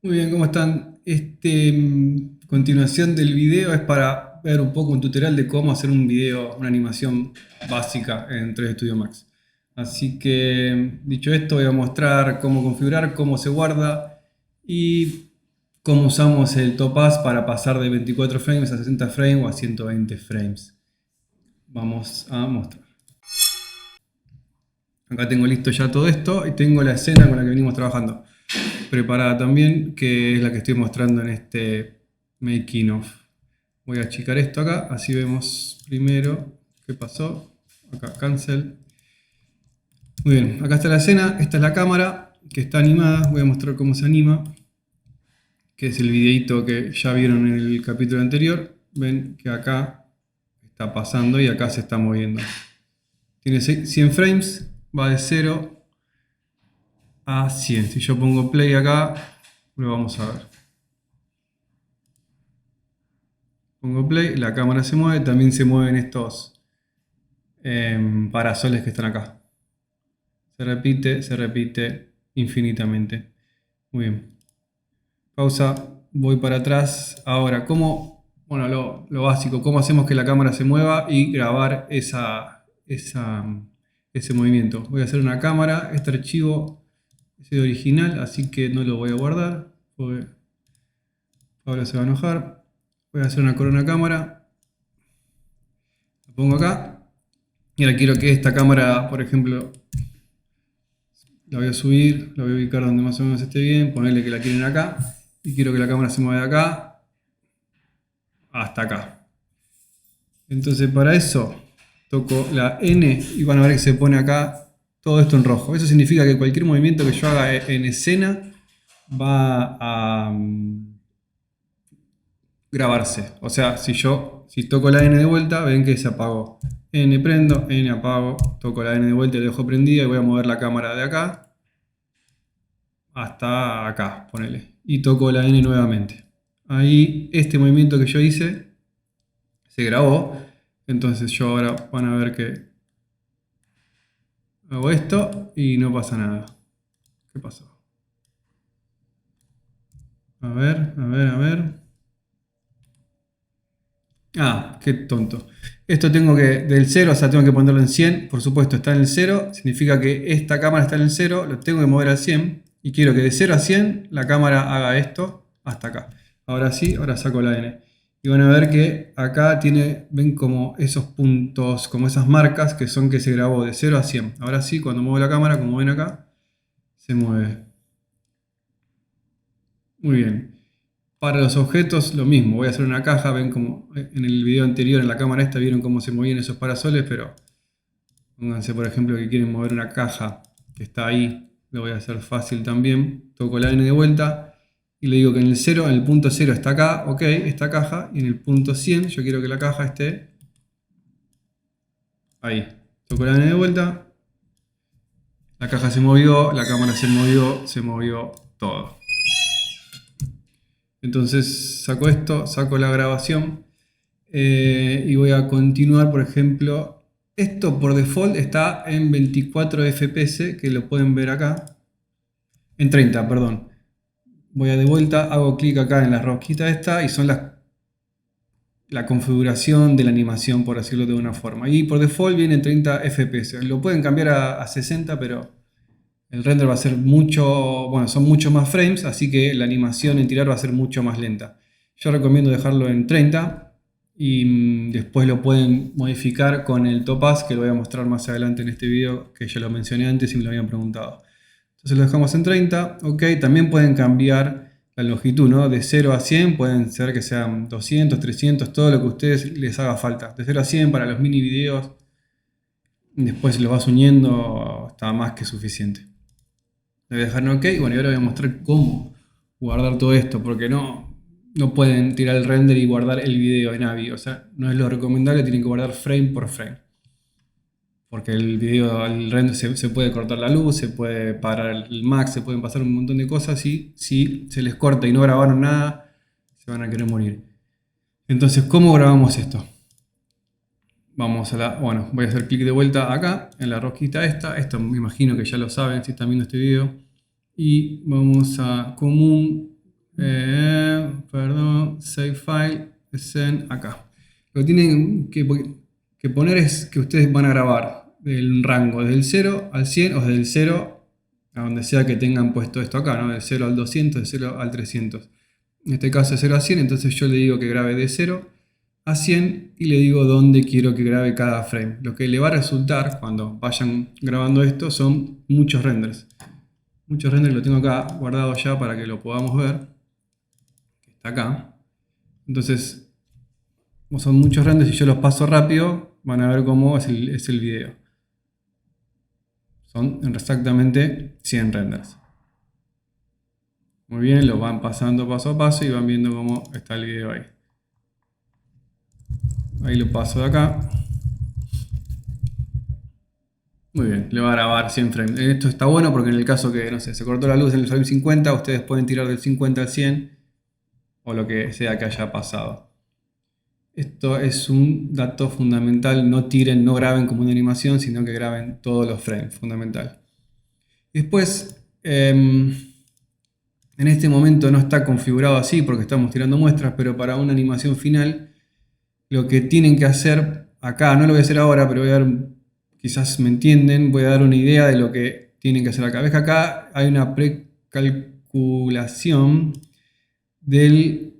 Muy bien, ¿cómo están? Continuación del video es para ver un poco un tutorial de cómo hacer un video, una animación básica en 3D Studio Max. Así que, dicho esto, voy a mostrar cómo configurar, cómo se guarda y cómo usamos el topaz para pasar de 24 frames a 60 frames o a 120 frames. Vamos a mostrar. Acá tengo listo ya todo esto y tengo la escena con la que venimos trabajando preparada también, que es la que estoy mostrando en este making of. Voy a achicar esto acá, así vemos primero qué pasó. Acá, cancel. Muy bien, acá está la escena, esta es la cámara que está animada. Voy a mostrar cómo se anima, que es el videito que ya vieron en el capítulo anterior. Ven que acá está pasando y acá se está moviendo. Tiene 100 frames, va de 0 a 100. Si yo pongo play acá, lo vamos a ver. Pongo play, la cámara se mueve, también se mueven estos parasoles que están acá. Se repite infinitamente. Muy bien. Pausa, voy para atrás. Ahora, bueno, lo básico, cómo hacemos que la cámara se mueva y grabar ese movimiento. Voy a hacer una cámara, este archivo es el original, así que no lo voy a guardar, porque ahora se va a enojar. Voy a hacer una corona cámara, la pongo acá, y ahora quiero que esta cámara, por ejemplo, la voy a subir, la voy a ubicar donde más o menos esté bien, ponerle que la quieren acá, y quiero que la cámara se mueva de acá hasta acá. Entonces para eso toco la N y van a ver que se pone acá todo esto en rojo. Eso significa que cualquier movimiento que yo haga en escena va a grabarse. O sea, si toco la N de vuelta, ven que se apagó. N prendo, N apago, toco la N de vuelta y la dejo prendida y voy a mover la cámara de acá hasta acá, ponele. Y toco la N nuevamente. Ahí este movimiento que yo hice se grabó. Entonces yo ahora van a ver que hago esto y no pasa nada. ¿Qué pasó? A ver, a ver, a ver. Ah, qué tonto. Esto tengo que, del 0, o sea, tengo que ponerlo en 100. Por supuesto, está en el 0. Significa que esta cámara está en el 0. Lo tengo que mover al 100. Y quiero que de 0 a 100 la cámara haga esto hasta acá. Ahora sí, ahora saco la N. Y van a ver que acá ven como esos puntos, como esas marcas que son que se grabó de 0 a 100. Ahora sí, cuando muevo la cámara, como ven acá, se mueve. Muy bien. Para los objetos lo mismo, voy a hacer una caja, ven como en el video anterior en la cámara esta vieron cómo se movían esos parasoles, pero pónganse por ejemplo que quieren mover una caja que está ahí, lo voy a hacer fácil también, toco la N de vuelta y le digo que en el 0, en el punto 0 está acá, ok, esta caja, y en el punto 100 yo quiero que la caja esté ahí. Toco la N de vuelta, la caja se movió, la cámara se movió todo. Entonces saco esto, saco la grabación y voy a continuar, por ejemplo, esto por default está en 24 FPS, que lo pueden ver acá, en 30, perdón. Voy a de vuelta, hago clic acá en la rosquita esta y son la configuración de la animación, por decirlo de una forma. Y por default viene en 30 FPS. Lo pueden cambiar a 60, pero el render va a ser son mucho más frames, así que la animación en tirar va a ser mucho más lenta. Yo recomiendo dejarlo en 30 y después lo pueden modificar con el topaz, que lo voy a mostrar más adelante en este video, que ya lo mencioné antes y me lo habían preguntado. Entonces lo dejamos en 30, ok, también pueden cambiar la longitud, ¿no? De 0 a 100 pueden ser que sean 200, 300, todo lo que a ustedes les haga falta. De 0 a 100 para los mini videos, después lo vas uniendo, está más que suficiente. Le voy a dejar en OK. Bueno, y ahora voy a mostrar cómo guardar todo esto, porque no pueden tirar el render y guardar el video en AVI. O sea, no es lo recomendable, tienen que guardar frame por frame. Porque el video, el render se puede cortar la luz, se puede parar el max, se pueden pasar un montón de cosas y si se les corta y no grabaron nada, se van a querer morir. Entonces, ¿cómo grabamos esto? Vamos bueno, voy a hacer clic de vuelta acá, en la rosquita esta. Esto me imagino que ya lo saben si están viendo este video. Y vamos a común, Perdón, save file, send acá. Lo que tienen que poner es que ustedes van a grabar el rango desde el 0 al 100 o desde el 0 a donde sea que tengan puesto esto acá, ¿no? Del 0 al 200, del 0 al 300. En este caso es 0 a 100, entonces yo le digo que grabe de 0 a 100 y le digo dónde quiero que grabe cada frame. Lo que le va a resultar cuando vayan grabando esto son muchos renders. Muchos renders lo tengo acá guardado ya para que lo podamos ver. Está acá. Entonces, como son muchos renders y yo los paso rápido, van a ver cómo es el video. Son exactamente 100 renders. Muy bien, lo van pasando paso a paso y van viendo cómo está el video ahí. Ahí lo paso de acá. Muy bien, le va a grabar 100 frames. Esto está bueno porque en el caso que, no sé, se cortó la luz en el frame 50, ustedes pueden tirar del 50 al 100 o lo que sea que haya pasado. Esto es un dato fundamental, no tiren, no graben como una animación, sino que graben todos los frames, fundamental. Después, en este momento no está configurado así porque estamos tirando muestras, pero para una animación final, lo que tienen que hacer acá, no lo voy a hacer ahora, pero voy a dar, quizás me entienden, voy a dar una idea de lo que tienen que hacer acá. Ves que acá hay una precalculación del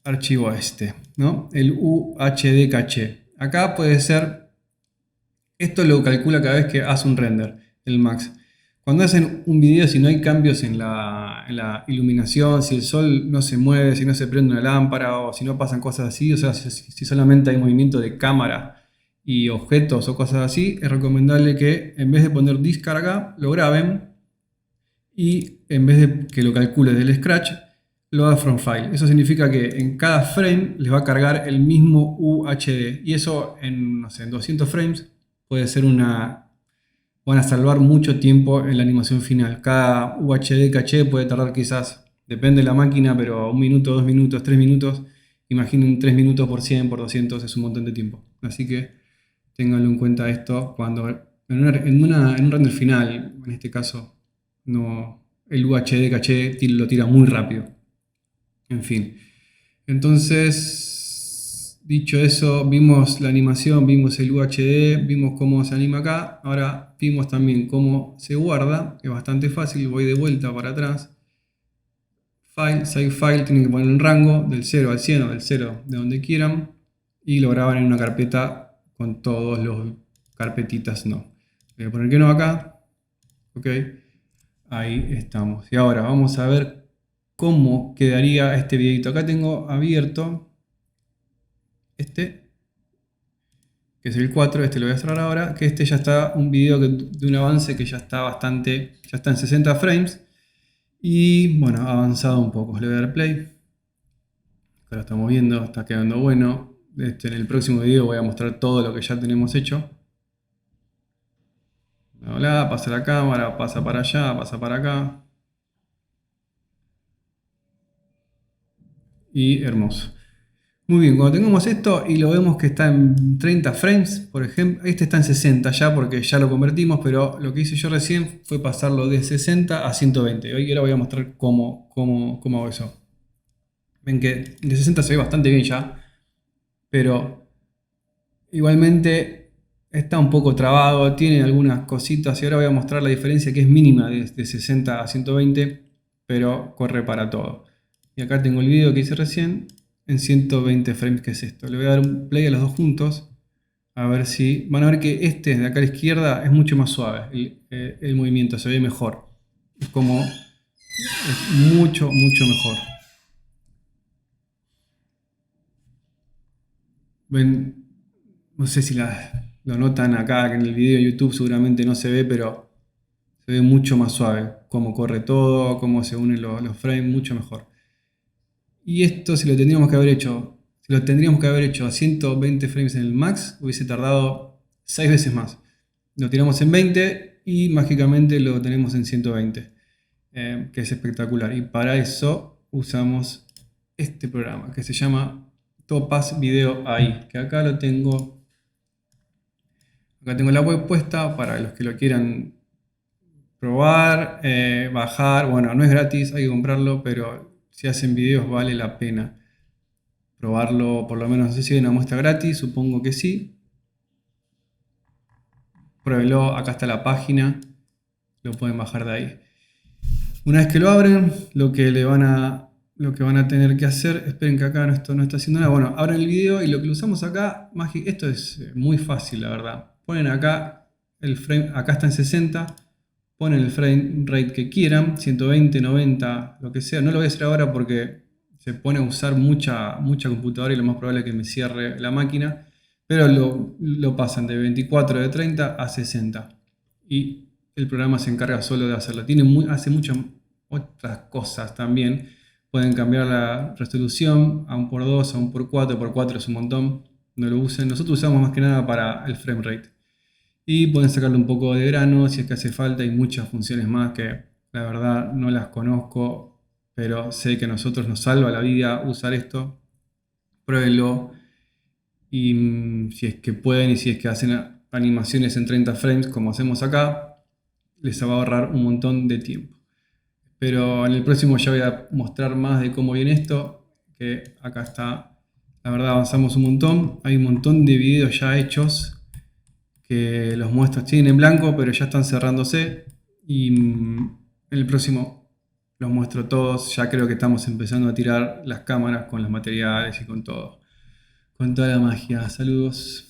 archivo este, ¿no? El UHD caché. Acá puede ser, esto lo calcula cada vez que hace un render, el max. Cuando hacen un video, si no hay cambios en la iluminación, si el sol no se mueve, si no se prende una lámpara o si no pasan cosas así, o sea, si solamente hay movimiento de cámara y objetos o cosas así, es recomendable que en vez de poner discar acá, lo graben y en vez de que lo calcule del scratch, lo haga from file. Eso significa que en cada frame les va a cargar el mismo UHD y eso en, no sé, en 200 frames puede ser van a salvar mucho tiempo en la animación final. Cada UHD caché puede tardar quizás, depende de la máquina, pero 1 minuto, 2 minutos, 3 minutos. Imaginen 3 minutos por 100, por 200, es un montón de tiempo. Así que ténganlo en cuenta esto cuando en un render final, en este caso, no, el UHD caché lo tira muy rápido. En fin. Entonces, dicho eso, vimos la animación, vimos el UHD, vimos cómo se anima acá. Ahora vimos también cómo se guarda. Es bastante fácil. Voy de vuelta para atrás. File, save file. Tienen que poner un rango del 0 al 100 o del 0 de donde quieran. Y lo graban en una carpeta con todos los carpetitas no. Voy a poner que no acá. Ok. Ahí estamos. Y ahora vamos a ver cómo quedaría este videito. Acá tengo abierto este, que es el 4, este lo voy a cerrar ahora, que este ya está un video de un avance que ya está bastante, ya está en 60 frames y bueno, ha avanzado un poco. Le voy a dar play. Acá lo estamos viendo, está quedando bueno. En el próximo video voy a mostrar todo lo que ya tenemos hecho. Hola, pasa la cámara, pasa para allá, pasa para acá. Y hermoso. Muy bien, cuando tengamos esto y lo vemos que está en 30 frames, por ejemplo, este está en 60 ya porque ya lo convertimos, pero lo que hice yo recién fue pasarlo de 60 a 120. Hoy ahora voy a mostrar cómo hago eso. Ven que de 60 se ve bastante bien ya, pero igualmente está un poco trabado, tiene algunas cositas y ahora voy a mostrar la diferencia que es mínima de 60 a 120, pero corre para todo. Y acá tengo el video que hice recién en 120 frames, que es esto. Le voy a dar un play a los dos juntos, a ver si... Van a ver que este de acá a la izquierda es mucho más suave, el movimiento se ve mejor. Es como... es mucho mejor. Ven, no sé si lo notan acá, que en el video de YouTube seguramente no se ve, pero se ve mucho más suave. Cómo corre todo, cómo se unen los frames, mucho mejor. Y esto si lo tendríamos que haber hecho, si lo tendríamos que haber hecho a 120 frames en el max, hubiese tardado 6 veces más. Lo tiramos en 20 y mágicamente lo tenemos en 120, que es espectacular. Y para eso usamos este programa que se llama Topaz Video AI, que acá lo tengo. Acá tengo la web puesta para los que lo quieran probar, bajar. Bueno, no es gratis, hay que comprarlo, pero si hacen videos vale la pena probarlo, por lo menos no sé si hay una muestra gratis, supongo que sí. Pruébelo, acá está la página, lo pueden bajar de ahí. Una vez que lo abren, lo que van a tener que hacer, esperen que acá esto no está haciendo nada. Bueno, abren el video y lo que lo usamos acá, esto es muy fácil, la verdad. Ponen acá el frame, acá está en 60, ponen el frame rate que quieran, 120, 90, lo que sea. No lo voy a hacer ahora porque se pone a usar mucha computadora y lo más probable es que me cierre la máquina. Pero lo pasan de 24, de 30 a 60. Y el programa se encarga solo de hacerlo. Hace muchas otras cosas también. Pueden cambiar la resolución a 1x2, a 1x4. Por 4 es un montón. No lo usen. Nosotros usamos más que nada para el frame rate. Y pueden sacarle un poco de grano si es que hace falta. Hay muchas funciones más que la verdad no las conozco, pero sé que a nosotros nos salva la vida usar esto. Pruébenlo. Y si es que pueden y si es que hacen animaciones en 30 frames como hacemos acá, les va a ahorrar un montón de tiempo. Pero en el próximo ya voy a mostrar más de cómo viene esto, que acá está. La verdad avanzamos un montón. Hay un montón de videos ya hechos que los muestro. Siguen en blanco, pero ya están cerrándose. Y en el próximo los muestro todos. Ya creo que estamos empezando a tirar las cámaras con los materiales y con todo. Con toda la magia. Saludos.